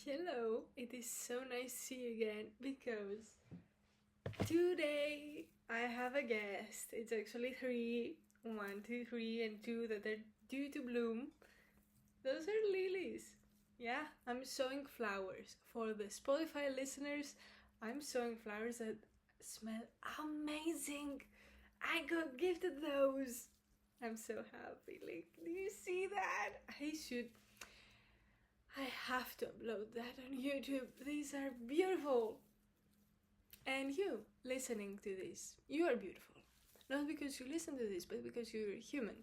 Hello, it is so nice to see you again because today I have a guest. It's actually three, one, two, three, and two that are due to bloom. Those are lilies. Yeah, I'm sowing flowers. For the Spotify listeners, I'm sowing flowers that smell amazing. I got gifted those. I'm so happy. Like, do you see that? I have to upload that on YouTube. These are beautiful. And you, listening to this, you are beautiful. Not because you listen to this, but because you're human.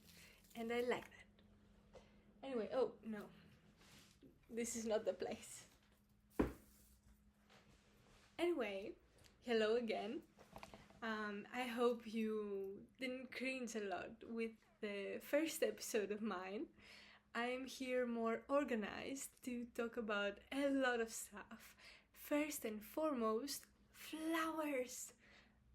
And I like that. Anyway, oh no, this is not the place. Anyway, hello again. I hope you didn't cringe a lot with the first episode of mine. I'm here more organized to talk about a lot of stuff. First and foremost, flowers.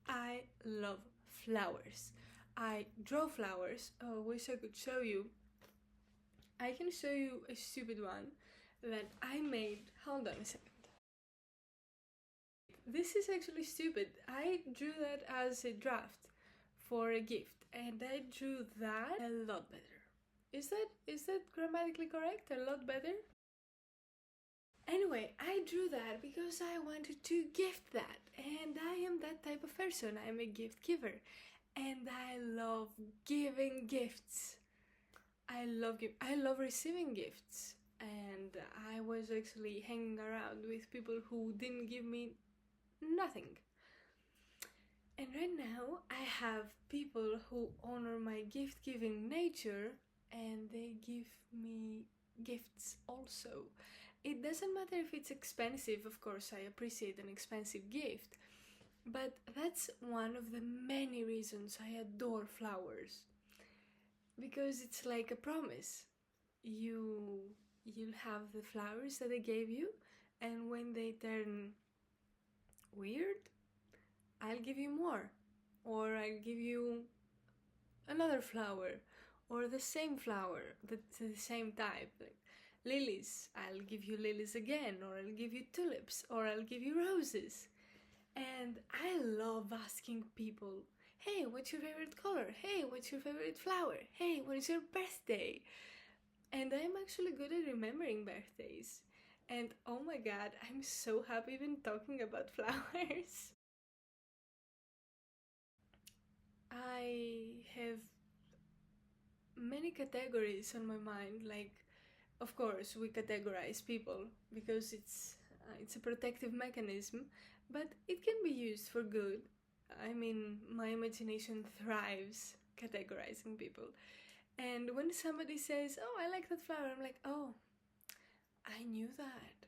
I love flowers. I draw flowers. Oh, I wish I could show you. I can show you a stupid one that I made. Hold on a second. This is actually stupid. I drew that as a draft for a gift, and I drew that a lot better. Is that grammatically correct? A lot better? Anyway, I drew that because I wanted to gift that, and I am that type of person. I'm a gift giver, and I love giving gifts. I love receiving gifts, and I was actually hanging around with people who didn't give me nothing. And right now I have people who honor my gift giving nature and they give me gifts also. It doesn't matter if it's expensive, of course, I appreciate an expensive gift, but that's one of the many reasons I adore flowers. Because it's like a promise. You'll have the flowers that I gave you, and when they turn weird, I'll give you more, or I'll give you another flower, or the same flower, the same type. Like lilies, I'll give you lilies again, or I'll give you tulips, or I'll give you roses. And I love asking people, hey, what's your favorite color? Hey, what's your favorite flower? Hey, what is your birthday? And I'm actually good at remembering birthdays. And oh my god, I'm so happy even talking about flowers. I have many categories on my mind. Like, of course, we categorize people because it's a protective mechanism, but it can be used for good. I mean, my imagination thrives categorizing people. And when somebody says, "Oh, I like that flower," I'm like, "Oh, I knew that.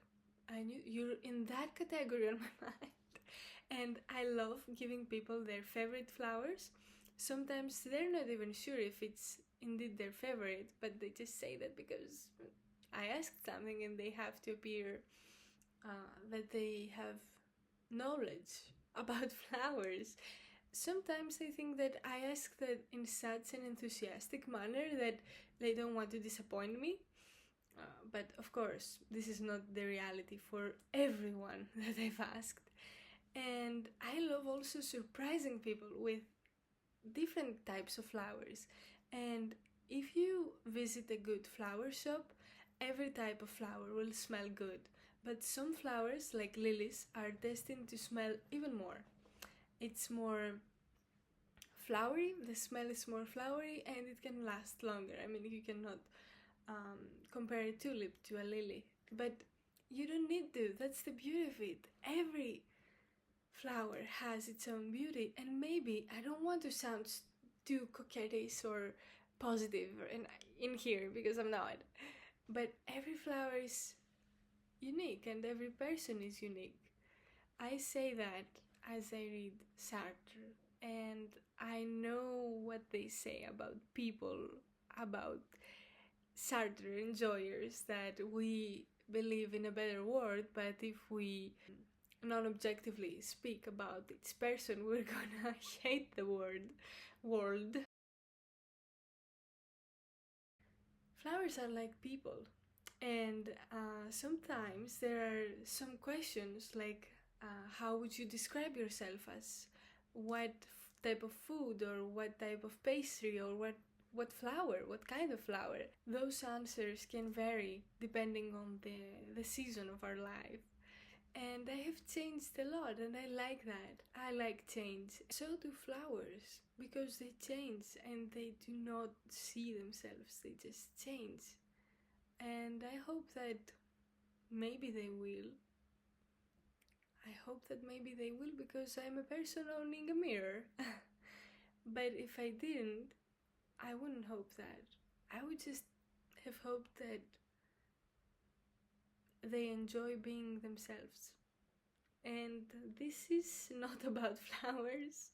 I knew you're in that category on my mind." And I love giving people their favorite flowers. Sometimes they're not even sure if it's indeed their favorite, but they just say that because I asked something and they have to appear that they have knowledge about flowers. Sometimes I think that I ask that in such an enthusiastic manner that they don't want to disappoint me. But of course, this is not the reality for everyone that I've asked. And I love also surprising people with different types of flowers. And if you visit a good flower shop, every type of flower will smell good. But some flowers, like lilies, are destined to smell even more. It's more flowery, the smell is more flowery, and it can last longer. I mean, you cannot compare a tulip to a lily, but you don't need to. That's the beauty of it. Every flower has its own beauty, and maybe I don't want to sound too coquettish or positive in here because I'm not, but every flower is unique and every person is unique. I say that as I read Sartre, and I know what they say about people, about Sartre enjoyers, that we believe in a better world, but if we non-objectively speak about its person, we're gonna hate the world. Flowers are like people. And sometimes there are some questions like, how would you describe yourself as? What type of food, or what type of pastry, or what flower, what kind of flower? Those answers can vary depending on the season of our life. And I have changed a lot, and I like that. I like change. So do flowers, because they change and they do not see themselves, they just change. And I hope that maybe they will. I hope that maybe they will, because I'm a person owning a mirror. But if I didn't, I wouldn't hope that. I would just have hoped that they enjoy being themselves. And this is not about flowers.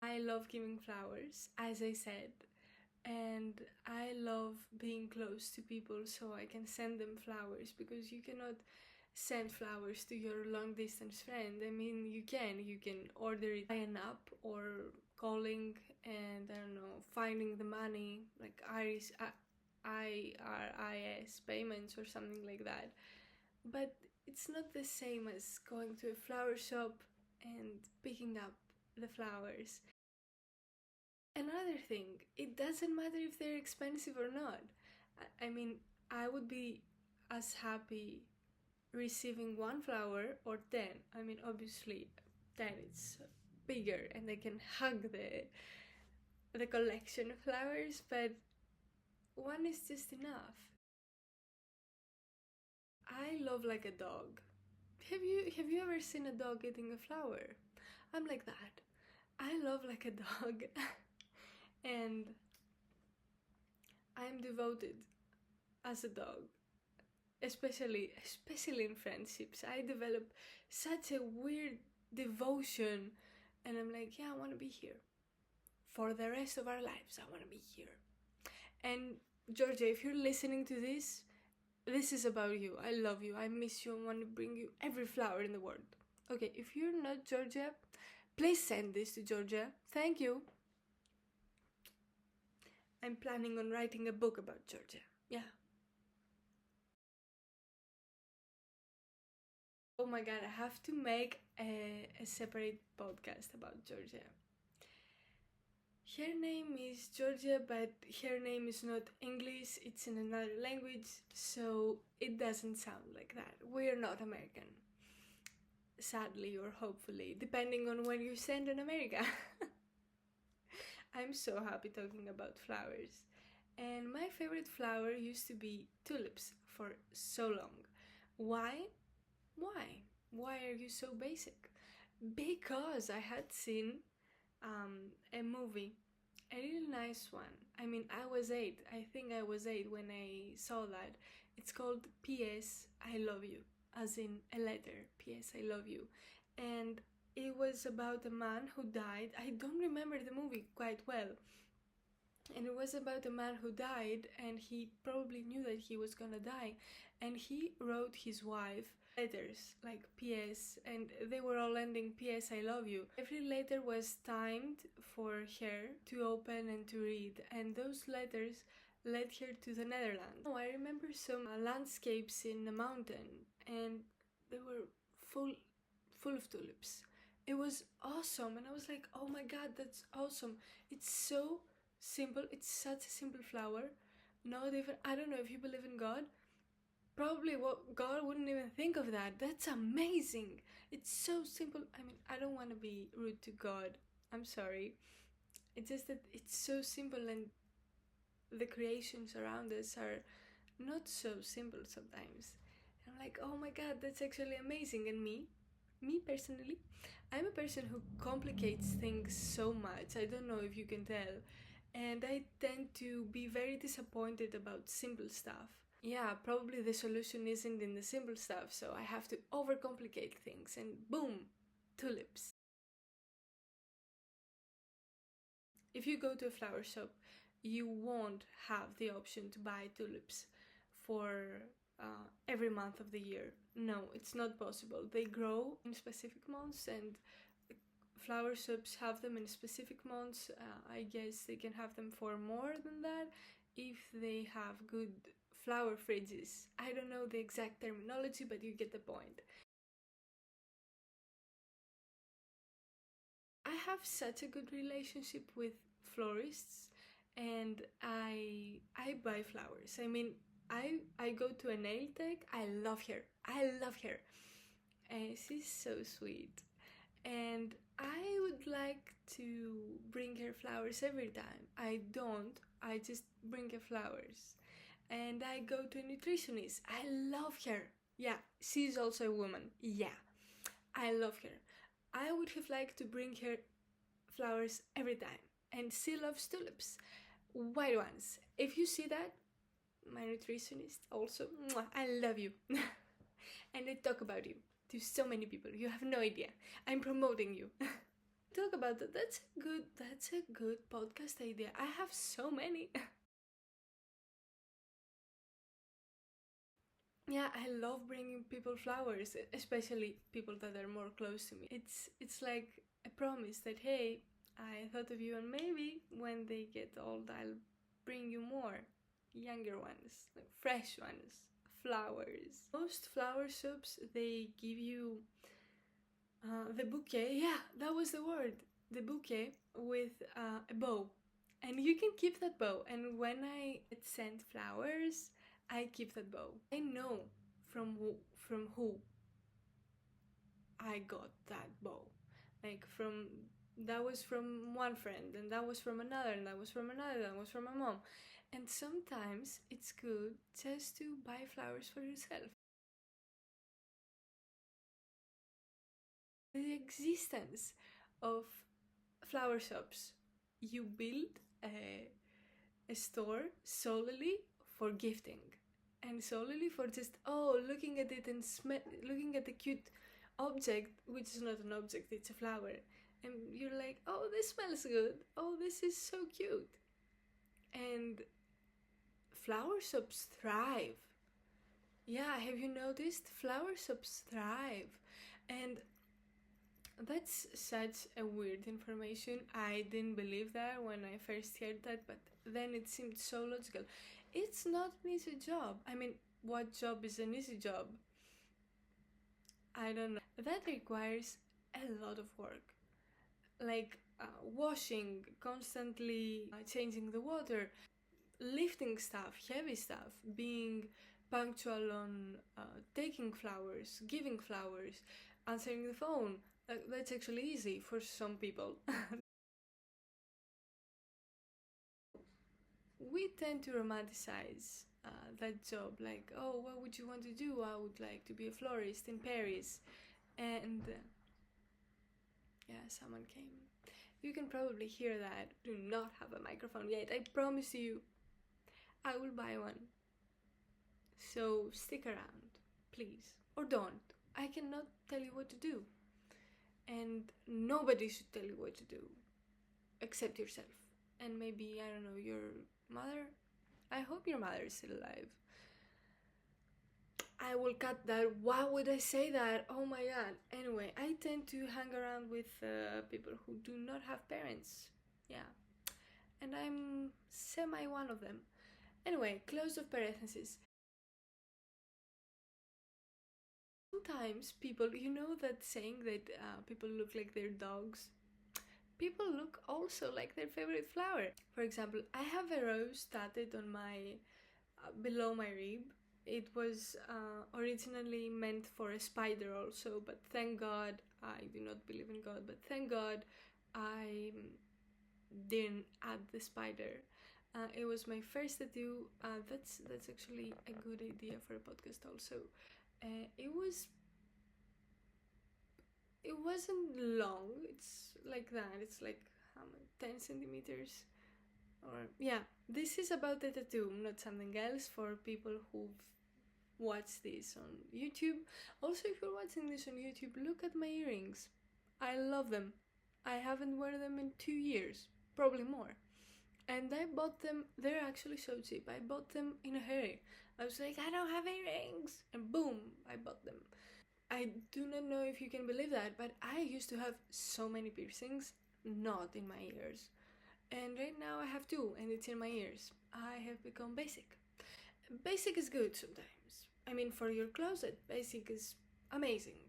I love giving flowers, as I said, and I love being close to people so I can send them flowers, because you cannot send flowers to your long distance friend. I mean, you can order it by an app, or calling, and I don't know, finding the money, like IRIS payments or something like that. But it's not the same as going to a flower shop and picking up the flowers. Another thing, it doesn't matter if they're expensive or not. I mean, I would be as happy receiving one flower or 10. I mean, obviously, 10 is bigger and I can hug the collection of flowers, but one is just enough. I love like a dog. Have you ever seen a dog eating a flower? I'm like that. I love like a dog. And I'm devoted as a dog, especially in friendships. I develop such a weird devotion, and I'm like, yeah, I want to be here for the rest of our lives. I want to be here. And Georgia, if you're listening to this is about you. I love you. I miss you. I want to bring you every flower in the world. Okay, if you're not Georgia, please send this to Georgia. Thank you. I'm planning on writing a book about Georgia. Yeah. Oh my god, I have to make a separate podcast about Georgia. Her name is Georgia, but her name is not English, it's in another language, so it doesn't sound like that. We're not American. Sadly or hopefully, depending on when you send in America. I'm so happy talking about flowers. And my favorite flower used to be tulips for so long. Why? Why? Why are you so basic? Because I had seen a movie, a really nice one. I mean, I was 8. I think I was 8 when I saw that. It's called P.S. I Love You, as in a letter. P.S. I Love You. And it was about a man who died. I don't remember the movie quite well. And it was about a man who died, and he probably knew that he was gonna die. And he wrote his wife letters like PS, and they were all ending PS I love you. Every letter was timed for her to open and to read, and those letters led her to the Netherlands. Oh, I remember some landscapes in the mountain, and they were full of tulips. It was awesome, and I was like, oh my god, that's awesome. It's so simple. It's such a simple flower. Not even, I don't know if you believe in God. Probably what God wouldn't even think of that. That's amazing. It's so simple. I mean, I don't want to be rude to God. I'm sorry. It's just that it's so simple, and the creations around us are not so simple sometimes. And I'm like, oh my god, that's actually amazing. And me personally, I'm a person who complicates things so much. I don't know if you can tell. And I tend to be very disappointed about simple stuff. Yeah, probably the solution isn't in the simple stuff, so I have to overcomplicate things, and boom, tulips. If you go to a flower shop, you won't have the option to buy tulips for every month of the year. No, it's not possible. They grow in specific months, and flower shops have them in specific months. I guess they can have them for more than that if they have good flower fridges. I don't know the exact terminology, but you get the point. I have such a good relationship with florists, and I buy flowers. I mean, I go to a nail tech. I love her. I love her. And she's so sweet. And I would like to bring her flowers every time. I don't. I just bring her flowers. And I go to a nutritionist. I love her. Yeah, she's also a woman. Yeah, I love her. I would have liked to bring her flowers every time. And she loves tulips. White ones. If you see that, my nutritionist also, I love you. And I talk about you to so many people. You have no idea. I'm promoting you. Talk about that. That's a good podcast idea. I have so many. Yeah, I love bringing people flowers, especially people that are more close to me. It's like a promise that hey, I thought of you, and maybe when they get old, I'll bring you more younger ones, like fresh ones, flowers. Most flower shops they give you the bouquet. Yeah, that was the word. The bouquet with a bow, and you can keep that bow. And when I send flowers, I keep that bow. I know from who I got that bow. Like from that was from one friend, and that was from another, and that was from another, that was from my mom. And sometimes it's good just to buy flowers for yourself. The existence of flower shops. You build a store solely for gifting and solely for just looking at it and looking at the cute object, which is not an object, it's a flower, and you're like, oh, this smells good, oh, this is so cute. And flower shops thrive. Yeah, have you noticed? Flower shops thrive. And that's such a weird information. I didn't believe that when I first heard that, but then it seemed so logical. It's not an easy job. I mean, what job is an easy job? I don't know. That requires a lot of work. Like washing, constantly changing the water, lifting stuff, heavy stuff, being punctual on taking flowers, giving flowers, answering the phone. That's actually easy for some people. We tend to romanticize that job, like, oh, what would you want to do? I would like to be a florist in Paris. And yeah, someone came. You can probably hear that. Do not have a microphone yet. I promise you, I will buy one. So stick around, please. Or don't. I cannot tell you what to do. And nobody should tell you what to do except yourself. And maybe, I don't know, your mother. I hope your mother is still alive. I will cut that. Why would I say that? Oh my god. Anyway, I tend to hang around with people who do not have parents. Yeah. And I'm semi one of them. Anyway, close of parentheses. Sometimes people, you know that saying that people look like their dogs? People look also like their favorite flower. For example, I have a rose tattooed on my below my rib. It was originally meant for a spider also, but thank God, I do not believe in God, but thank God I didn't add the spider. It was my first tattoo. That's actually a good idea for a podcast also. It wasn't long. It's like that. It's like 10 centimeters. Or yeah, this is about the tattoo, not something else. For people who've watched this on YouTube. Also, if you're watching this on YouTube, look at my earrings. I love them. I haven't worn them in 2 years, probably more. And I bought them. They're actually so cheap. I bought them in a hurry. I was like, I don't have earrings, and boom, I bought them. I do not know if you can believe that, but I used to have so many piercings, not in my ears. And right now I have two, and it's in my ears. I have become basic. Basic is good sometimes. I mean, for your closet, basic is amazing.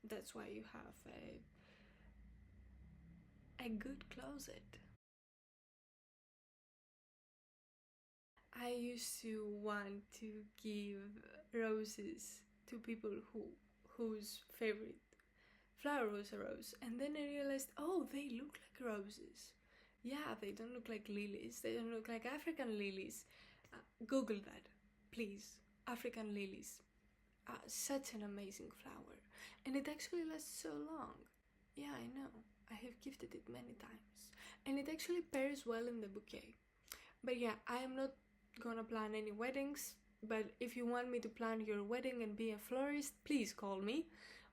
That's why you have a good closet. I used to want to give roses to people whose favorite flower was a rose, and then I realized, oh, they look like roses. Yeah, they don't look like lilies. They don't look like African lilies. Google that, please. African lilies. Such an amazing flower, and it actually lasts so long. Yeah, I know. I have gifted it many times, and it actually pairs well in the bouquet. But yeah, I am not gonna plan any weddings. But if you want me to plan your wedding and be a florist, please call me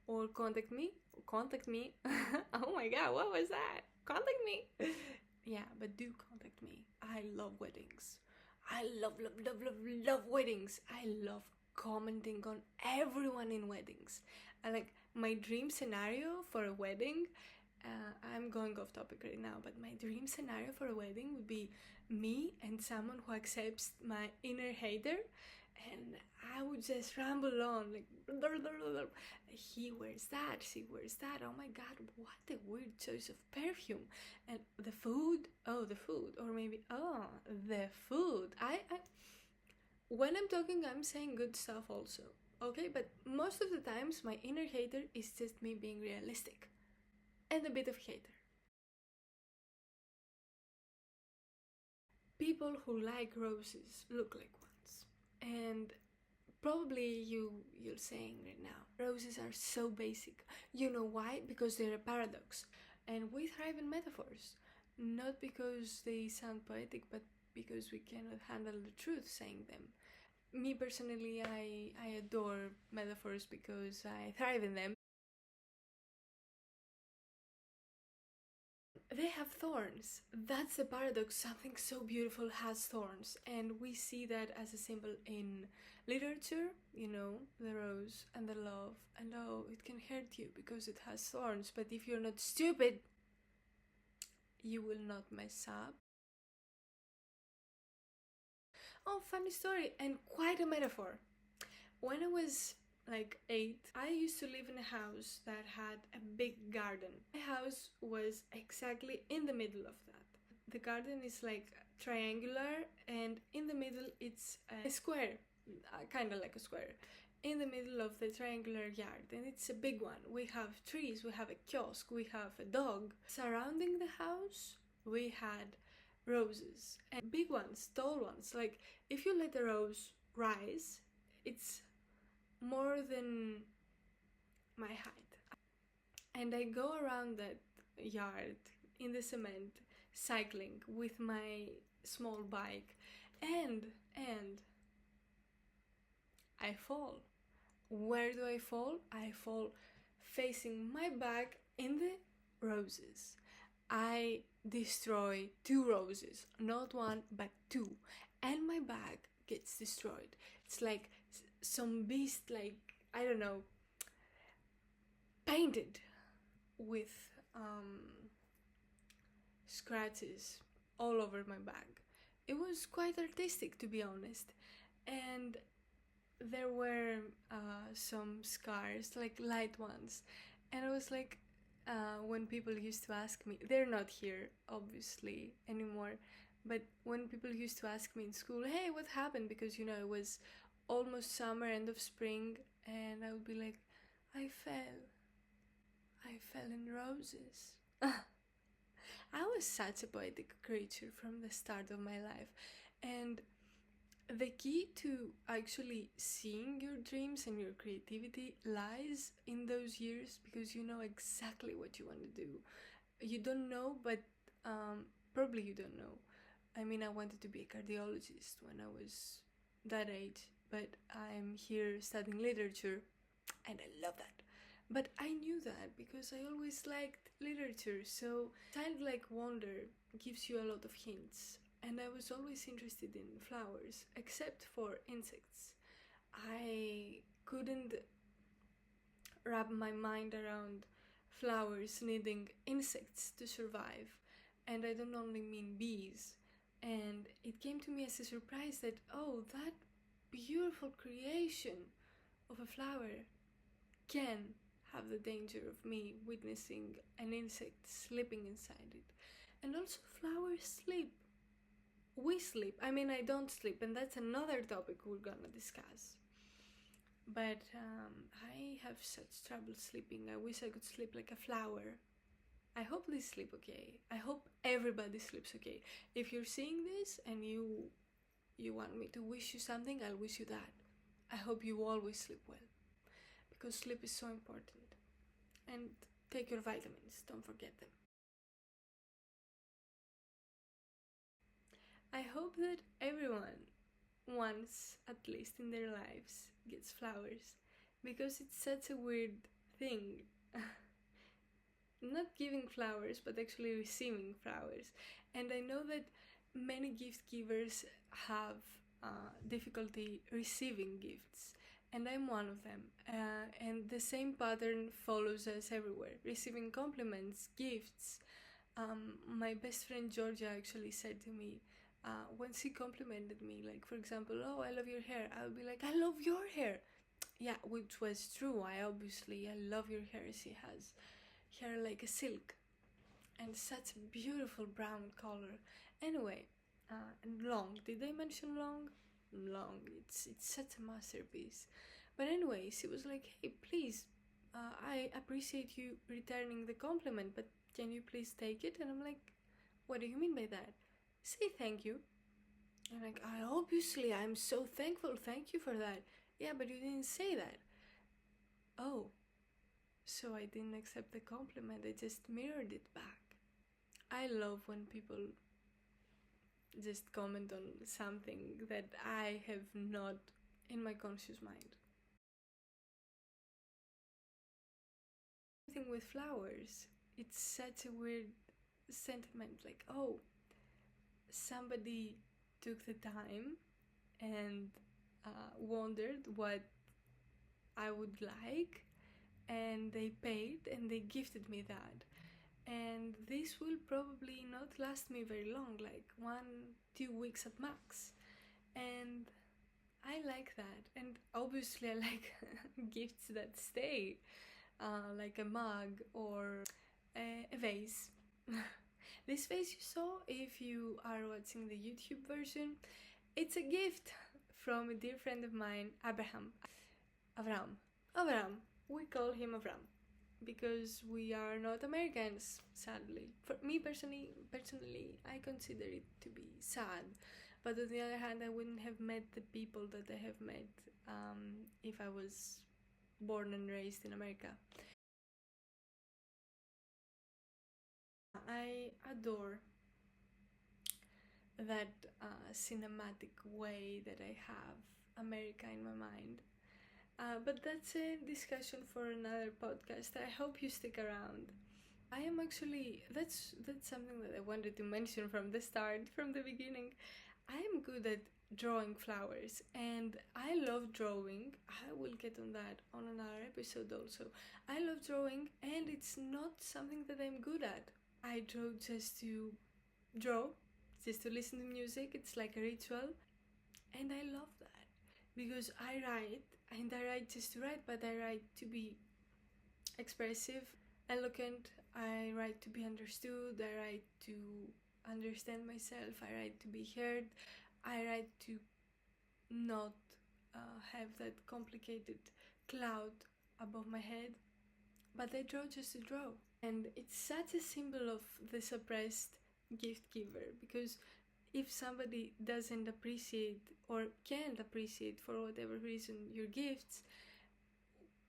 or contact me. Contact me. Oh my god, what was that? Contact me. Yeah, but do contact me. I love weddings. I love, love, love, love, love weddings. I love commenting on everyone in weddings. I like my dream scenario for a wedding. I'm going off topic right now, but my dream scenario for a wedding would be me and someone who accepts my inner hater, and I would just ramble on like he wears that, she wears that. Oh my god, what a weird choice of perfume. And the food, oh the food, or maybe the food. I when I'm talking, I'm saying good stuff also. Okay, but most of the times my inner hater is just me being realistic and a bit of hater. People who like roses look like ones. And probably you're saying right now, roses are so basic. You know why? Because they're a paradox. And we thrive in metaphors. Not because they sound poetic, but because we cannot handle the truth saying them. Me personally, I adore metaphors because I thrive in them. They have thorns. That's the paradox. Something so beautiful has thorns, and we see that as a symbol in literature. You know, the rose and the love, and oh, it can hurt you because it has thorns, but if you're not stupid, you will not mess up. Oh, funny story, and quite a metaphor. When I was like 8, I used to live in a house that had a big garden. My house was exactly in the middle of that. The garden is like triangular, and in the middle it's a square, kind of like a square. In the middle of the triangular yard, and it's a big one. We have trees, we have a kiosk, we have a dog. Surrounding the house, we had roses, and big ones, tall ones. Like if you let a rose rise, it's more than my height. And I go around that yard in the cement, cycling with my small bike, and I fall. Where do I fall? I fall facing my back in the roses. I destroy two roses, not one but two, and my back gets destroyed. It's like some beast, like I don't know, painted with scratches all over my back. It was quite artistic, to be honest, and there were some scars, like light ones, and I was like, when people used to ask me, they're not here obviously anymore, but when people used to ask me in school, hey, what happened? Because you know it was almost summer, end of spring, and I would be like, I fell. I fell in roses. I was such a poetic creature from the start of my life. And the key to actually seeing your dreams and your creativity lies in those years, because you know exactly what you want to do. You don't know, but probably you don't know. I mean, I wanted to be a cardiologist when I was that age, but I'm here studying literature, and I love that. But I knew that because I always liked literature, so childlike wonder gives you a lot of hints. And I was always interested in flowers, except for insects. I couldn't wrap my mind around flowers needing insects to survive, and I don't only mean bees. And it came to me as a surprise that, oh, that beautiful creation of a flower can have the danger of me witnessing an insect sleeping inside it. And also, flowers sleep. We sleep. I mean, I don't sleep, and that's another topic we're gonna discuss. But I have such trouble sleeping. I wish I could sleep like a flower. I hope they sleep okay. I hope everybody sleeps okay. If you're seeing this and you want me to wish you something, I'll wish you that. I hope you always sleep well, because sleep is so important. And take your vitamins, don't forget them. I hope that everyone, once at least in their lives, gets flowers, because it's such a weird thing. Not giving flowers, but actually receiving flowers. And I know that many gift givers have difficulty receiving gifts, and I'm one of them. And the same pattern follows us everywhere, receiving compliments, gifts. My best friend Georgia actually said to me, when she complimented me, like, for example, oh, I love your hair, I would be like, I love your hair. Yeah, which was true. I love your hair. She has hair like a silk and such a beautiful brown color. Anyway, and long. Did I mention long? Long. It's such a masterpiece. But anyway, she was like, hey, please, I appreciate you returning the compliment, but can you please take it? And I'm like, what do you mean by that? Say thank you. And like, I'm so thankful. Thank you for that. Yeah, but you didn't say that. Oh, so I didn't accept the compliment. I just mirrored it back. I love when people just comment on something that I have not in my conscious mind. Thing with flowers, it's such a weird sentiment, like, oh, somebody took the time and wondered what I would like, and they paid and they gifted me that. And this will probably not last me very long, like 1-2 weeks at max. And I like that. And obviously, I like gifts that stay, like a mug or a vase. This vase you saw, if you are watching the YouTube version, it's a gift from a dear friend of mine, Avram. We call him Avram because we are not Americans, sadly. For me personally, I consider it to be sad. But on the other hand, I wouldn't have met the people that I have met if I was born and raised in America. I adore that cinematic way that I have America in my mind. But that's a discussion for another podcast. I hope you stick around. I am actually that's something that I wanted to mention from the start, from the beginning. I am good at drawing flowers and I love drawing. I will get on that on another episode also. I love drawing and it's not something that I'm good at. I draw just to draw, just to listen to music. It's like a ritual, and I love that because I write, and I write just to write, but I write to be expressive, eloquent. I write to be understood. I write to understand myself. I write to be heard. I write to not have that complicated cloud above my head, but I draw just to draw. And it's such a symbol of the suppressed gift giver, because if somebody doesn't appreciate or can't appreciate for whatever reason your gifts,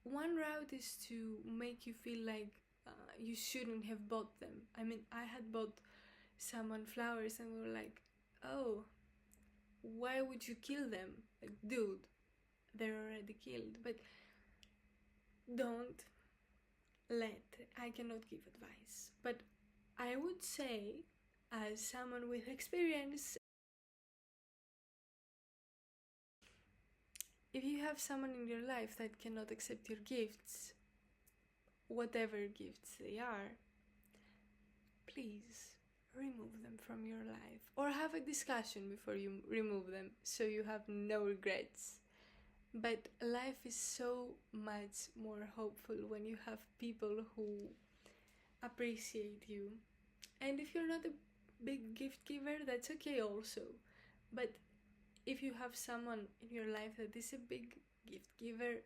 one route is to make you feel like you shouldn't have bought them. I mean, I had bought someone flowers and we were like, oh, why would you kill them? Like, dude, they're already killed. But don't I cannot give advice, but I would say, as someone with experience, if you have someone in your life that cannot accept your gifts, whatever gifts they are, please remove them from your life, or have a discussion before you remove them so you have no regrets. But life is so much more hopeful when you have people who appreciate you. And if you're not a big gift giver, that's okay also. But if you have someone in your life that is a big gift giver,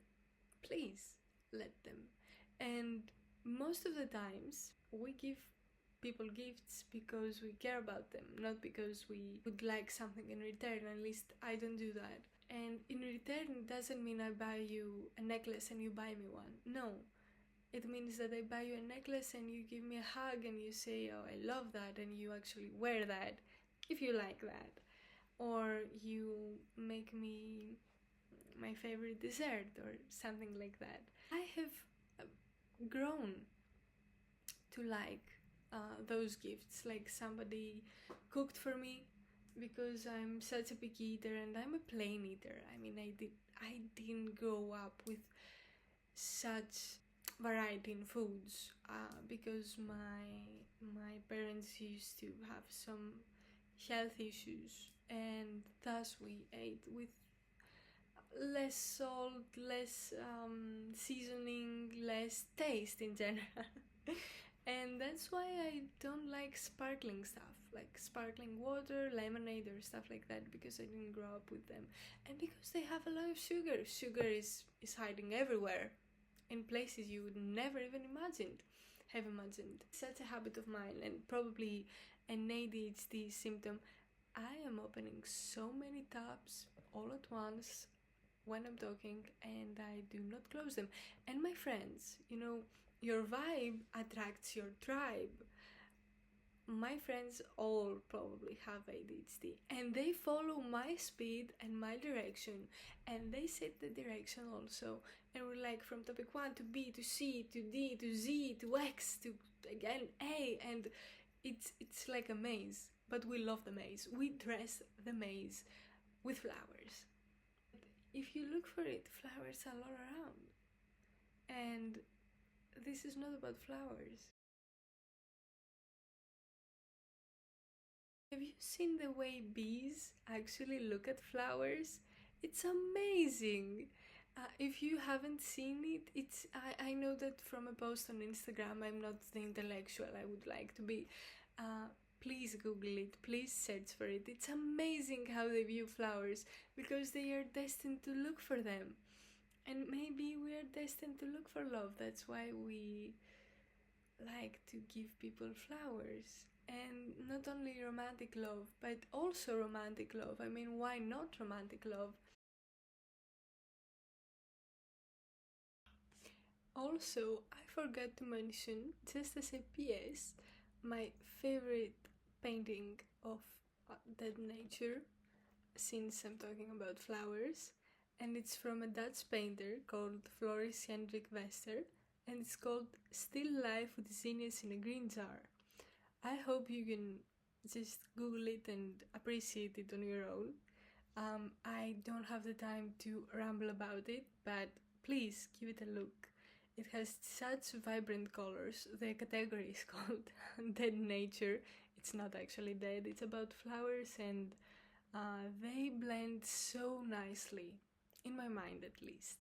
please let them. And most of the times, we give people gifts because we care about them, not because we would like something in return. At least I don't do that. And in return doesn't mean I buy you a necklace and you buy me one. No. It means that I buy you a necklace and you give me a hug and you say, oh, I love that, and you actually wear that if you like that. Or you make me my favorite dessert or something like that. I have grown to like those gifts, like somebody cooked for me, because I'm such a picky eater and I'm a plain eater. I mean, I didn't grow up with such variety in foods because my parents used to have some health issues, and thus we ate with less salt, less seasoning, less taste in general. And that's why I don't like sparkling stuff, like sparkling water, lemonade, or stuff like that, because I didn't grow up with them. And because they have a lot of sugar. Sugar is hiding everywhere, in places you would never even have imagined. Such a habit of mine, and probably an ADHD symptom. I am opening so many tabs all at once when I'm talking, and I do not close them. And my friends, your vibe attracts your tribe. My friends all probably have ADHD, and they follow my speed and my direction, and they set the direction also. And we're like from topic 1 to B to C to D to Z to X to again A, and it's like a maze. But we love the maze. We dress the maze with flowers. If you look for it, flowers are all around. And this is not about flowers. Have you seen the way bees actually look at flowers? It's amazing. If you haven't seen it, I know that from a post on Instagram, I'm not the intellectual I would like to be. Please Google it, please search for it. It's amazing how they view flowers, because they are destined to look for them. And maybe we are destined to look for love. That's why we like to give people flowers. And not only romantic love, but also romantic love. I mean, why not romantic love? Also, I forgot to mention, just as a PS, my favorite painting of dead nature, since I'm talking about flowers, and it's from a Dutch painter called Floris Hendrik Wester, and it's called Still Life with Zinnias in a Green Jar. I hope you can just Google it and appreciate it on your own. I don't have the time to ramble about it, but please give it a look. It has such vibrant colors. The category is called Dead Nature. It's not actually dead, it's about flowers, and they blend so nicely, in my mind at least.